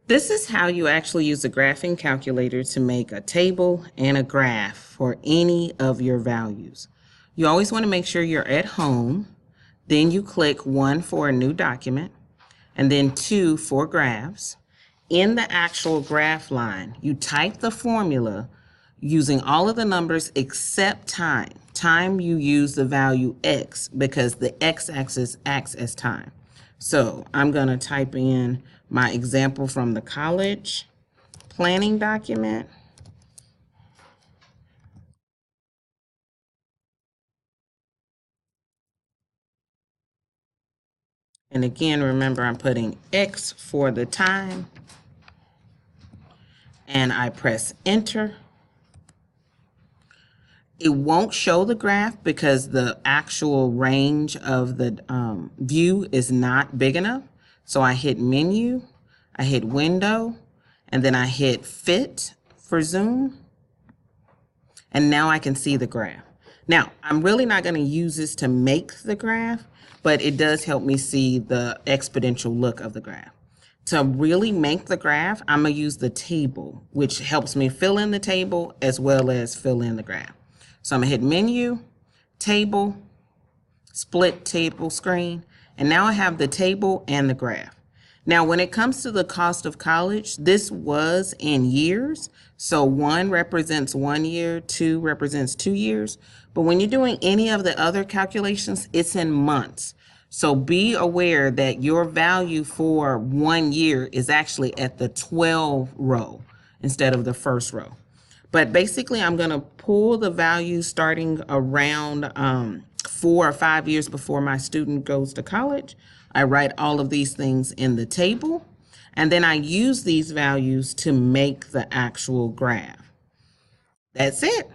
This is how you actually use the graphing calculator to make a table and a graph for any of your values. You always want to make sure you're at home. Then you click 1 for a new document, and then 2 for graphs. In the actual graph line, you type the formula using all of the numbers except time. Time, you use the value x because the x-axis acts as time. So I'm going to type in my example from the college planning document. And again, remember, I'm putting X for the time. And I press enter. It won't show the graph because the actual range of the view is not big enough. So I hit menu, I hit window, and then I hit fit for zoom. And now I can see the graph. Now, I'm really not going to use this to make the graph, but it does help me see the exponential look of the graph. To really make the graph, I'm going to use the table, which helps me fill in the table as well as fill in the graph. So I'm going to hit menu, table, split table screen, and now I have the table and the graph. Now, when it comes to the cost of college, this was in years. So 1 represents 1 year, 2 represents 2 years. But when you're doing any of the other calculations, it's in months. So be aware that your value for 1 year is actually at the 12 row instead of the first row. But basically, I'm going to pull the values starting around 4 or 5 years before my student goes to college. I write all of these things in the table, and then I use these values to make the actual graph. That's it.